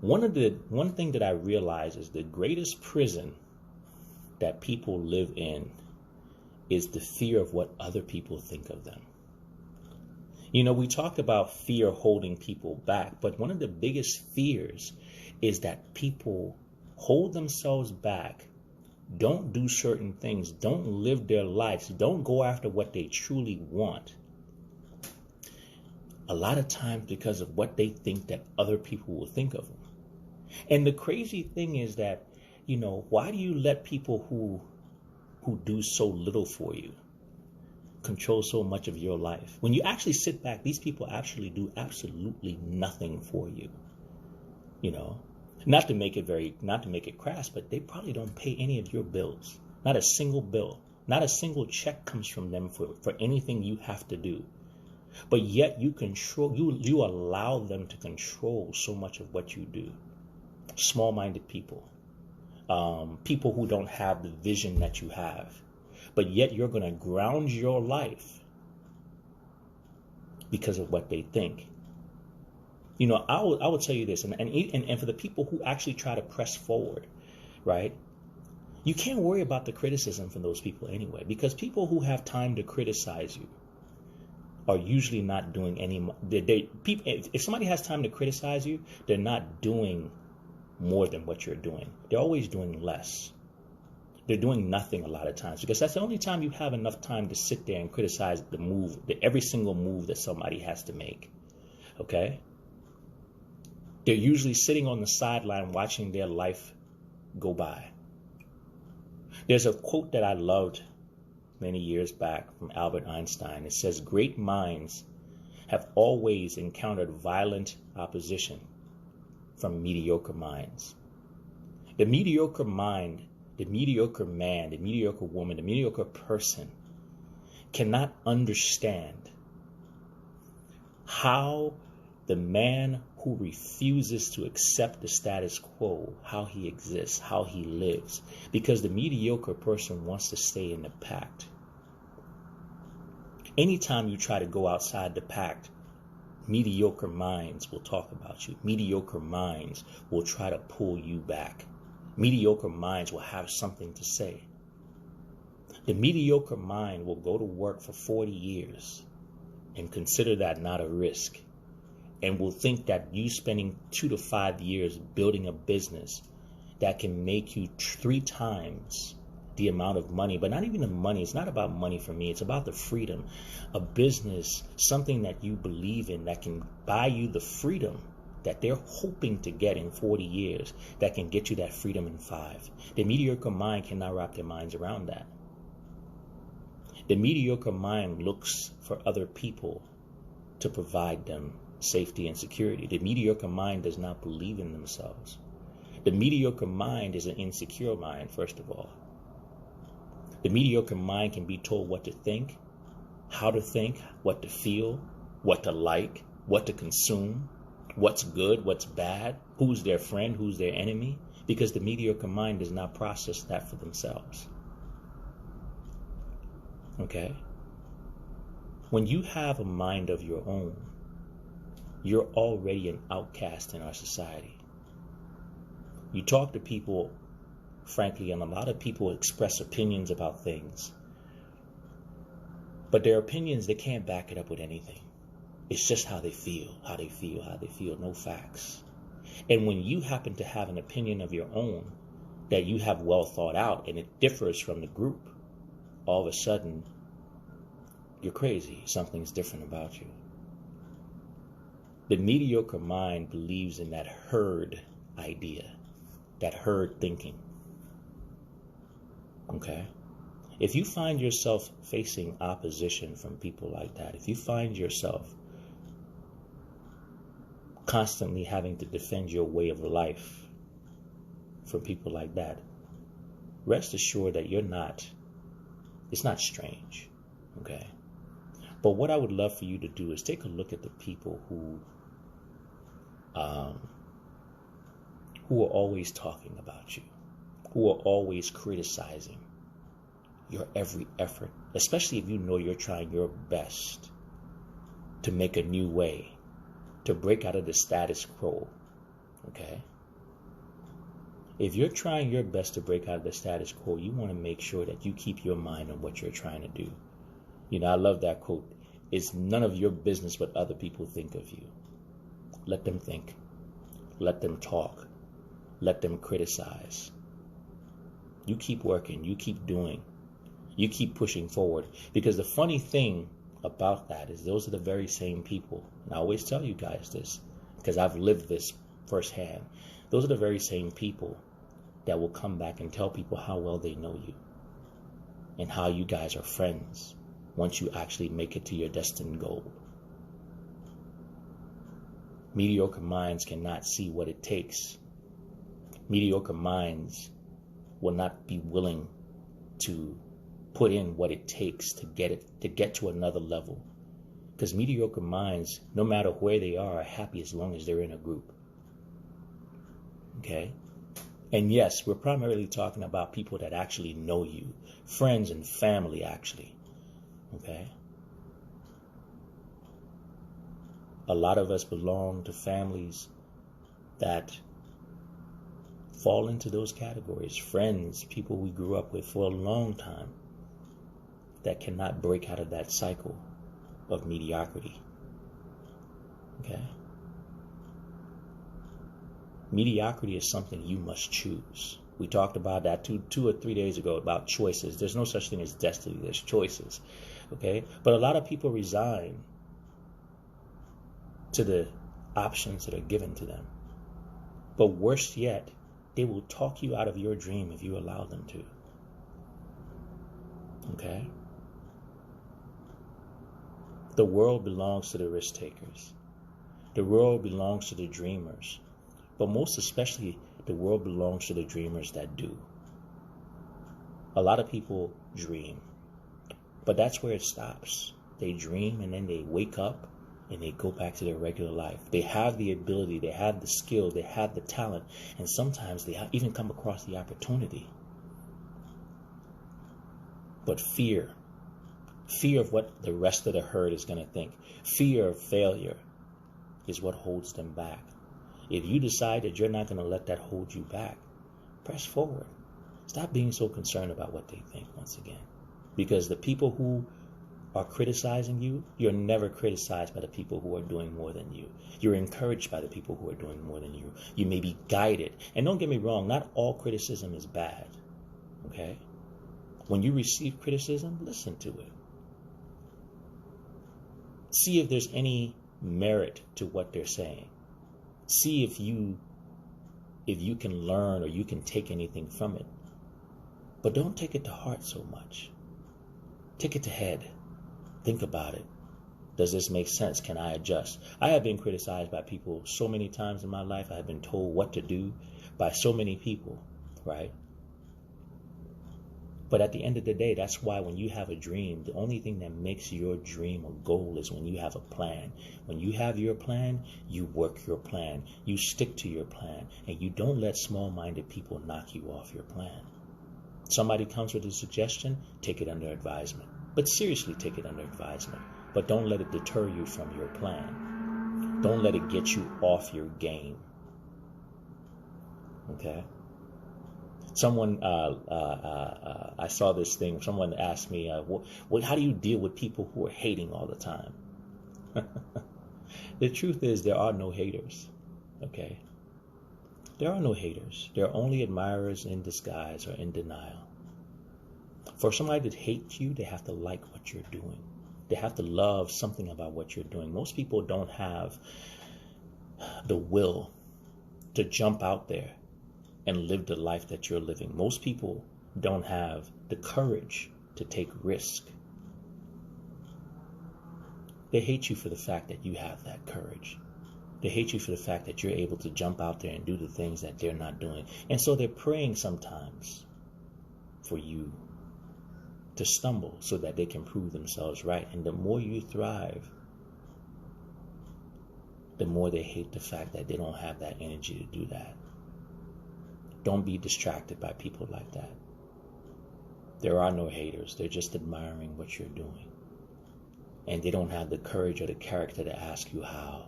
One thing that I realize is the greatest prison that people live in is the fear of what other people think of them. You know, we talk about fear holding people back, but one of the biggest fears is that people hold themselves back, don't do certain things, don't live their lives, don't go after what they truly want. A lot of times because of what they think that other people will think of them. And the crazy thing is that, you know, why do you let people who do so little for you control so much of your life? When you actually sit back, these people actually do absolutely nothing for you. You know, not to make it crass, but they probably don't pay any of your bills. Not a single bill, not a single check comes from them for anything you have to do. But yet you allow them to control so much of what you do. Small-minded people, people who don't have the vision that you have, but yet you're going to ground your life because of what they think. You know, I will tell you this, and for the people who actually try to press forward, right? You can't worry about the criticism from those people anyway, because people who have time to criticize you are usually not doing any. If somebody has time to criticize you, they're not doing more than what you're doing. They're always doing less. They're doing nothing a lot of times, because that's the only time you have enough time to sit there and criticize every single move that somebody has to make. Okay? They're usually sitting on the sideline watching their life go by. There's a quote that I loved many years back from Albert Einstein. It says, "Great minds have always encountered violent opposition from mediocre minds." The mediocre mind, the mediocre man, the mediocre woman, the mediocre person cannot understand how the man who refuses to accept the status quo, how he exists, how he lives, because the mediocre person wants to stay in the pack. Anytime you try to go outside the pack, mediocre minds will talk about you. Mediocre minds will try to pull you back. Mediocre minds will have something to say. The mediocre mind will go to work for 40 years and consider that not a risk, and will think that you spending 2 to 5 years building a business that can make you 3 times the amount of money, but not even the money. It's not about money for me. It's about the freedom. A business, something that you believe in, that can buy you the freedom that they're hoping to get in 40 years, that can get you that freedom in 5. The mediocre mind cannot wrap their minds around that. The mediocre mind looks for other people to provide them safety and security. The mediocre mind does not believe in themselves. The mediocre mind is an insecure mind, first of all. The mediocre mind can be told what to think, how to think, what to feel, what to like, what to consume, what's good, what's bad, who's their friend, who's their enemy, because the mediocre mind does not process that for themselves. Okay? When you have a mind of your own, you're already an outcast in our society. You talk to people, frankly, and a lot of people express opinions about things, but their opinions, they can't back it up with anything. It's just how they feel, no facts. And when you happen to have an opinion of your own that you have well thought out and it differs from the group, all of a sudden, you're crazy. Something's different about you. The mediocre mind believes in that herd idea, that herd thinking. Okay? If you find yourself facing opposition from people like that, if you find yourself constantly having to defend your way of life from people like that, rest assured that it's not strange. Okay? But what I would love for you to do is take a look at the people who are always talking about you, who are always criticizing your every effort, especially if you know you're trying your best to make a new way, to break out of the status quo. Okay? If you're trying your best to break out of the status quo, you want to make sure that you keep your mind on what you're trying to do. You know, I love that quote. It's none of your business what other people think of you. Let them think. Let them talk. Let them criticize. You keep working. You keep doing. You keep pushing forward. Because the funny thing about that is those are the very same people. And I always tell you guys this because I've lived this firsthand. Those are the very same people that will come back and tell people how well they know you and how you guys are friends once you actually make it to your destined goal. Mediocre minds cannot see what it takes. Mediocre minds will not be willing to put in what it takes to get to another level. Because mediocre minds, no matter where they are happy as long as they're in a group. Okay? And yes, we're primarily talking about people that actually know you. Friends and family, actually. Okay? A lot of us belong to families that fall into those categories. Friends, people we grew up with for a long time that cannot break out of that cycle of mediocrity. Okay? Mediocrity is something you must choose. We talked about that two or 3 days ago about choices. There's no such thing as destiny. There's choices. Okay? But a lot of people resign to the options that are given to them. But worse yet, they will talk you out of your dream if you allow them to. Okay? The world belongs to the risk takers. The world belongs to the dreamers. But most especially, the world belongs to the dreamers that do. A lot of people dream. But that's where it stops. They dream and then they wake up and they go back to their regular life. They have the ability, they have the skill, they have the talent, and sometimes they even come across the opportunity. But fear of what the rest of the herd is going to think, fear of failure is what holds them back. If you decide that you're not going to let that hold you back, press forward. Stop being so concerned about what they think once again. Because the people who are criticizing you, you're never criticized by the people who are doing more than you. You're encouraged by the people who are doing more than you. You may be guided. And don't get me wrong, not all criticism is bad. Okay? When you receive criticism, listen to it. See if there's any merit to what they're saying. See if you can learn or you can take anything from it. But don't take it to heart so much. Take it to head. Think about it. Does this make sense? Can I adjust? I have been criticized by people so many times in my life. I have been told what to do by so many people, right? But at the end of the day, that's why when you have a dream, the only thing that makes your dream a goal is when you have a plan. When you have your plan, you work your plan. You stick to your plan. And you don't let small-minded people knock you off your plan. Somebody comes with a suggestion, take it under advisement. But seriously, take it under advisement. But don't let it deter you from your plan. Don't let it get you off your game. Okay? Someone, I saw this thing. Someone asked me, how do you deal with people who are hating all the time? The truth is there are no haters. Okay? There are no haters. There are only admirers in disguise or in denial. For somebody to hate you, they have to like what you're doing. They have to love something about what you're doing. Most people don't have the will to jump out there and live the life that you're living. Most people don't have the courage to take risk. They hate you for the fact that you have that courage. They hate you for the fact that you're able to jump out there and do the things that they're not doing. And so they're praying sometimes for you to stumble so that they can prove themselves right. And the more you thrive, the more they hate the fact that they don't have that energy to do that. Don't be distracted by people like that. There are no haters. They're just admiring what you're doing. And they don't have the courage or the character to ask you how.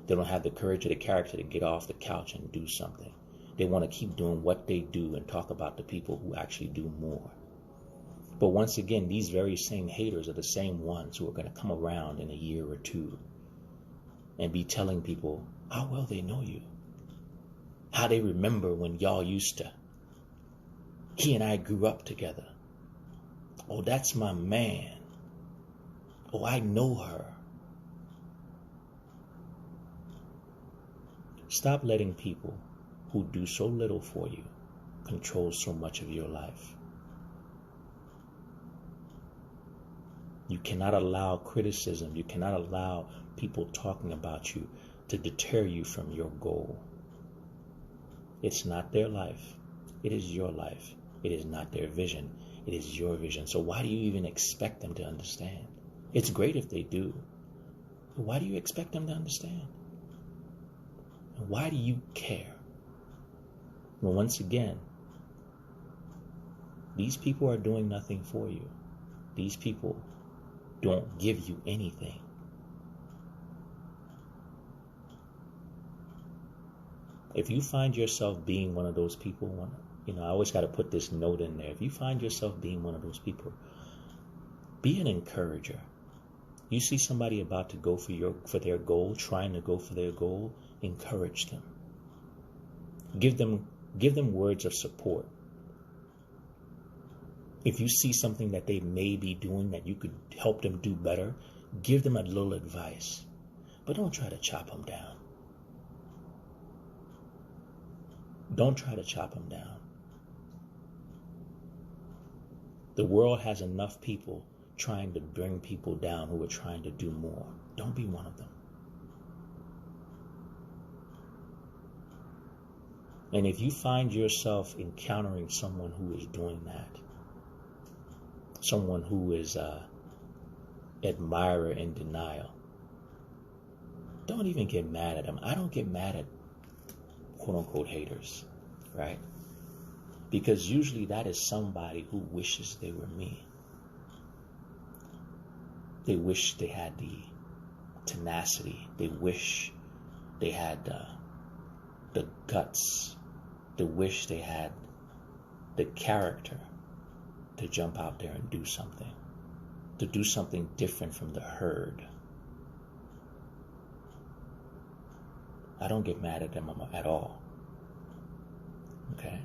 They don't have the courage or the character to get off the couch and do something. They want to keep doing what they do and talk about the people who actually do more. But once again, these very same haters are the same ones who are going to come around in a year or two and be telling people how well they know you, how they remember when y'all used to. He and I grew up together. Oh, that's my man. Oh, I know her. Stop letting people who do so little for you control so much of your life. You cannot allow criticism, you cannot allow people talking about you to deter you from your goal. It's not their life. It is your life. It is not their vision. It is your vision. So why do you even expect them to understand? It's great if they do. But why do you expect them to understand? And why do you care? Well, once again, these people are doing nothing for you. These people don't give you anything. If you find yourself being one of those people, I always got to put this note in there. If you find yourself being one of those people, be an encourager. You see somebody about to go for their goal, trying to go for their goal, encourage them. Give them words of support. If you see something that they may be doing that you could help them do better, give them a little advice. But don't try to chop them down. Don't try to chop them down. The world has enough people trying to bring people down who are trying to do more. Don't be one of them. And if you find yourself encountering someone who is doing that, someone who is admirer in denial, don't even get mad at them. I don't get mad at quote-unquote haters, right? Because usually that is somebody who wishes they were me. They wish they had the tenacity. They wish they had the guts. They wish they had the character to jump out there and do something. To do something different from the herd. I don't get mad at them at all. Okay?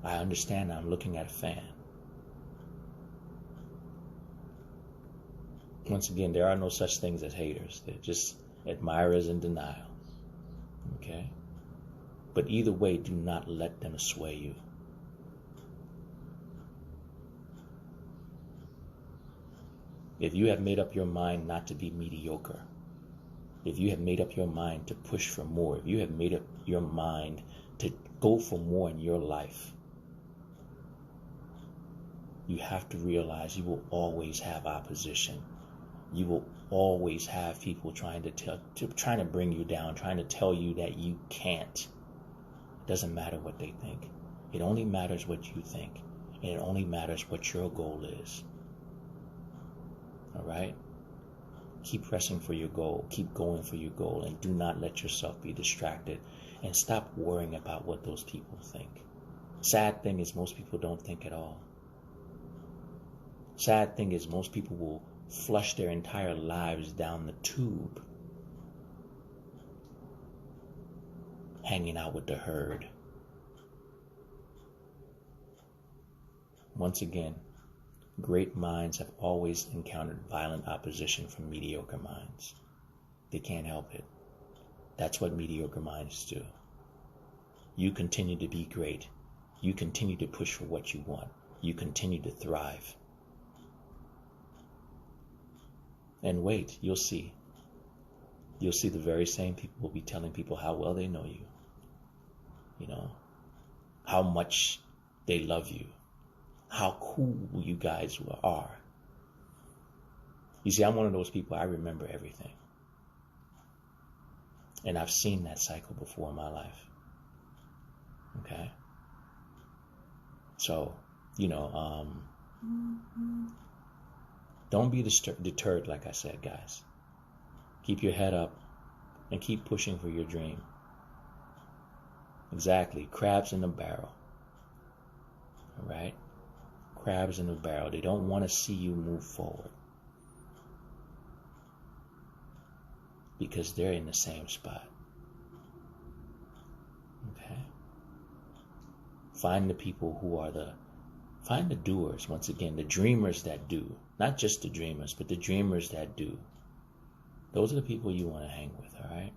I understand I'm looking at a fan. Once again, there are no such things as haters. They're just admirers in denial. Okay? But either way, do not let them sway you. If you have made up your mind not to be mediocre, if you have made up your mind to push for more, if you have made up your mind to go for more in your life, you have to realize you will always have opposition. You will always have people trying to bring you down, trying to tell you that you can't. It doesn't matter what they think. It only matters what you think. And it only matters what your goal is. All right? Keep pressing for your goal. Keep going for your goal. And do not let yourself be distracted. And stop worrying about what those people think. Sad thing is most people don't think at all. Sad thing is most people will flush their entire lives down the tube, hanging out with the herd. Once again, great minds have always encountered violent opposition from mediocre minds. They can't help it. That's what mediocre minds do. You continue to be great. You continue to push for what you want. You continue to thrive. And wait, you'll see. You'll see the very same people will be telling people how well they know you. You know, how much they love you. How cool you guys are. You see, I'm one of those people, I remember everything. And I've seen that cycle before in my life. Okay? So, don't be deterred, like I said, guys. Keep your head up and keep pushing for your dream. Exactly. Crabs in a barrel. All right? Crabs in a barrel. They don't want to see you move forward because they're in the same spot. Okay? Find the people who are find the doers, once again, the dreamers that do. Not just the dreamers, but the dreamers that do. Those are the people you want to hang with, all right?